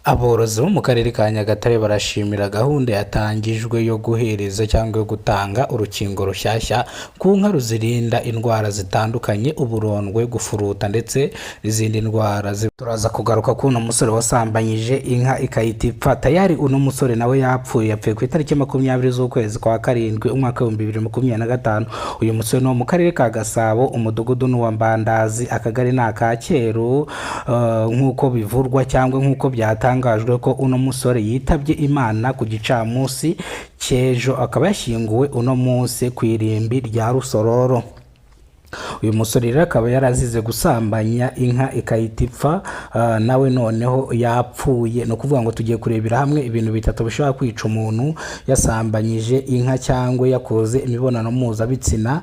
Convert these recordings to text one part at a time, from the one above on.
Aborozi bo mu karere ka Nyagatare barashimira gahunda yatangijwe yo guhereza cyangwa yo gutanga urukingo rushyashya ku nka ruzirinda indwara zitandukanye, uburondwe, gufuruta ndetse n'izindi ndwara. Turaza kugaruka k'uno musore wasambanyije inka ikayita ipfa. Tayari uno musore nawe yapfuye ku itariki 20 z'ukwezi kwa karindwi umwaka 2025. Uyu musore no mu karere ka Gasabo, umudugudu n'uwa Mbandazi, akagari na Kacyeru, nk'uko bivurwa cyangwa nk'uko byatangajwe ko uno musore yitabye Imana ku gicamunsi cy'ejo, akaba yashyinguwe uno munsi ku irimbi rya Rusororo. Uyu musore rero akaba yarazize gusambanya inka ikayita ipfa, nawe noneho yapfuye. No kuvuga ngo tugiye kurebera hamwe ibintu bitatu bishobora kwica umuntu yasambanyije inka cyangwa yakoze imibonano mpuzabitsina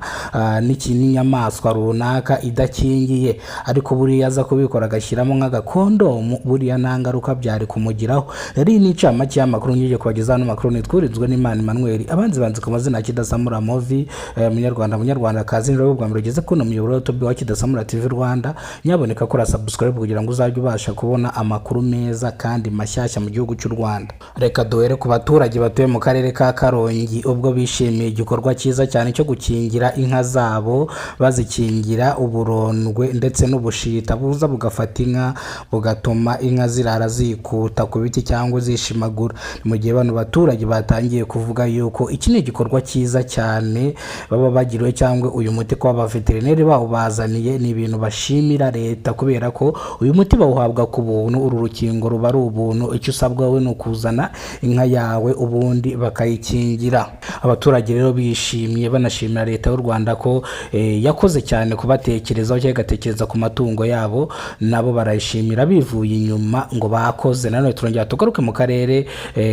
n'inyamaswa runaka idakingiye, ariko buriya aza kubikora agashyiramo nk'agakondomu, buriya nta ngaruka byari kumugiraho. Rero iyi ni incamake y'amakuru ngiye kubagezaho. Ano makuru nitwurinzwe n'Imana Emmanuel, abanzi ku mazina Kidasamura Movi, munyarwandakazi rero bwa mbere ugeze kuno muyoboro wa YouTube wa Kidasamura TV Rwanda. Nyaboneka kora subscribe kugira ngo uzajye ubasha kubona amakuru meza kandi mashyashya mu gihugu cy'u Rwanda. Reka duhere ku baturage batuye mu karere ka Karongi, ubwo bishimiye igikorwa cyiza cyane cyo gukingira inka zabo, bazikingira uburondwe ndetse n'ubushita buza bugafata inka bugatuma inka zirara zikuta ku biti cyangwa zishimagura. Mu gihe bano baturage batangiye kuvuga yuko iki ni igikorwa cyiza cyane baba bagiriwe, cyangwa uyu muti kwa veterineri bawo bazaniye ni ibintu bashimira leta, kubera ko uyu muti bawuhabwa ku buntu, uru rukingo ruba ari ubuntu. Icyo usabwa wowe ni ukuzana inka yawe ubundi bakayikingira. Abaturage rero bishimiye banashimira leta y'u Rwanda ko yakoze cyane kubatekerezaho cyangwa igatekereza ku matungo yabo, nabo barayishimira bivuye inyuma ngo bakoze. Nanone turongera tugaruke mu karere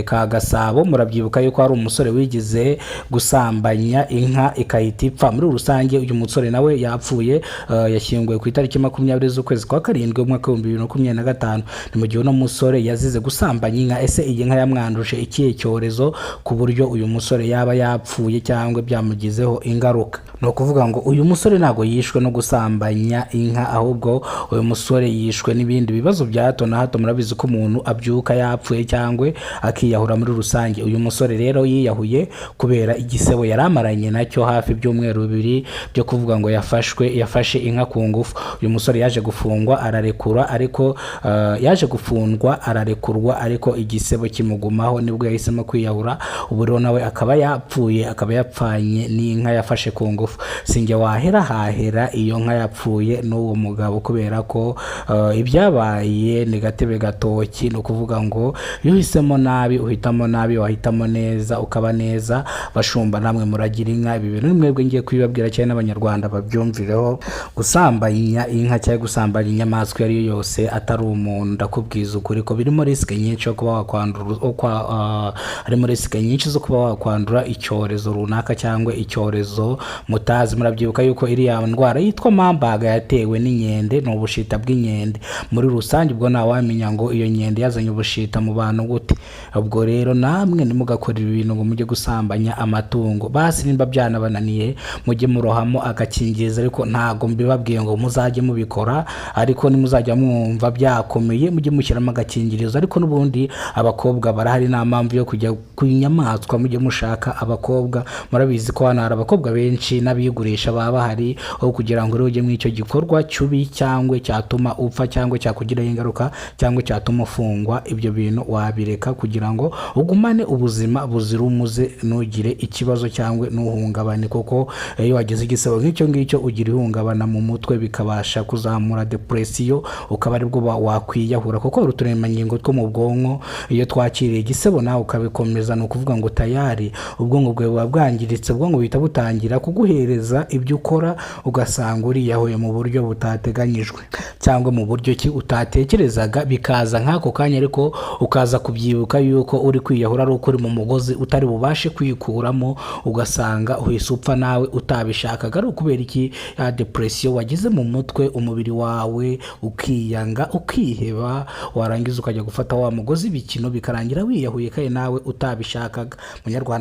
ka Gasabo. Murabyibuka yuko hari umusore wigize gusambanya inka ikayita ipfa. Muri rusange uyu musore nawe yapfuye, yashyinguwe ku itariki 20 z'ukwezi kwa karindwi umwaka 2025. Ni mu gihe uno musore yazize gusambanya inka. Ese iyi nka yamwanduje ikihe cyorezo ku buryo uyu musore yaba yapfuye cyangwa byamugizeho ingaruka? No kuvuga ngo uyu musore ntago yishwe no gusambanya inka, ahubwo uyu musore yishwe n'ibindi bibazo bya hato na hato. Murabizi ko umuntu abyuka yapfuye cyangwa akiyahura muri rusange. Uyu musore rero yiyahuye kubera igisebo yaramaranye nacyo hafi by'umweru 2 byo kuvuga ngo yafashe inka ku ngufu. Uyu musore yaje gufungwa ararekura, ariko yaje gufundwa ararekurwa, ariko igisebo kimugumaho, nibwo yahisemo kwiyahura. Ubu rero nawe akaba yapfuye, akaba yapfanye n'inka yafashe ku ngufu. Sinjye wahera hahera iyo nka yapfuye n'uwo mugabo, kubera ko ibyabaye ni gatebe gatoki. No kuvuga ngo iyo uhisemo nabi uhitamo nabi, wahitamo neza ukaba neza. Bashumba namwe muragira inka. Ibi bintu mwebwe ngiye kwibabwira cyane n'abanyarwanda babyumvireho. Gusambanya inka cyangwa gusambanya inyamaswa ari yo yose atari umuntu, ndakubwiza ukuri ko birimo risk nyinshi yo kuba wakwandura, harimo risk nyinshi zo kuba wakwandura icyorezo runaka cyangwa icyorezo mutazi. Murabyibuka yuko iriya ndwara yitwa mambaga yatewe n'inkende, ni ubushita bw'inkende. Muri rusange ubwo nta wamenya ngo iyo nkende yazanye ubushita mu bantu gute. Ubwo rero namwe nimugakorera ibintu ngo mujye gusambanya amatungo, basi nimba byanabananiye mujye murohamo agakingirizo, ariko ntago mbibabwiye ngo muzajye mubikora. Ariko nimuzajya mwumva byakomeye mujye mushyiramo agakingirizo. Ariko n'ubundi abakobwa barahari, nta mpamvu yo kujya ku nyamaswa mujye mushaka abakobwa. Murabizi ko hano hari abakobwa benshi n'abigurisha baba bahari, aho kugira ngo rero ujye mu icyo gikorwa cyubi cyangwa cyatuma upfa cyangwa cyakugiraho ingaruka cyangwa cyatuma ufungwa. Ibyo bintu wabireka kugira ngo ugumane ubuzima buzira umuze, ntugire ikibazo cyangwa ntuhungabane, kuko iyo wagize igisebo nk'icyo ngicyo ugira ihungabana mu mutwe, bikabasha kuzamura depression, ukaba aribwo wakwiyahura. Kuko uturemangingo two mu bwonko iyo twakiriye igisebo nawe ukabikomeza, no kuvuga ngo tayari ubwonko bwawe buba bwangiritse. Ubwonko buhita butangira kuguhereza ibyo ukora, ugasanga uriyahuye mu buryo butateganyijwe cyangwa mu buryo ki utatekerezaga, bikaza nk'ako kanya, ariko ukaza kubyibuka yuko uri kwiyahura ari uko uri mu mugozi utari bubashe kwikuramo, ugasanga uhise upfa nawe utabishakaga. Ari ukubera iki? ya depression wagize mu mutwe, umubiri wawe ukiyanga ukiheba, warangiza ukajya gufata wa mugozi bikino bikarangira wiyahuye kandi nawe utabishakaga.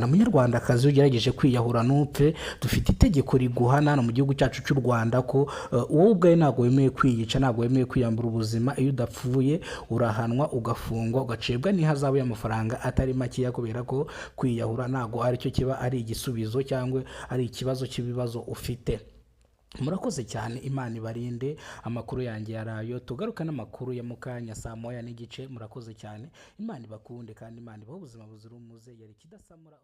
Munyarwandakazi ugerageje kwiyahura nupfe, dufite itegeko riguhana no mu gihugu cyacu cy'u Rwanda ko wowe ubwawe ntabwo wemeye kwiyica, ntabwo wemeye kwiyambura ubuzima. Iyo udapfuye urahanwa, ugafungwa, ugacibwa n'ihazabu y'amafaranga atari makeya, kubera ko kwiyahura ntabwo aricyo kiba ari igisubizo cyangwa ari ikibazo cy'ibibazo ufite. Murakoze cyane, Imana ibarinde. Amakuru yanjye yarayo, tugaruka n'amakuru ya mukanya saa moya n'igice. Murakoze cyane, Imana ibakunde kandi Imana ibahe ubuzima buzira umuze. Yari Kidasamura.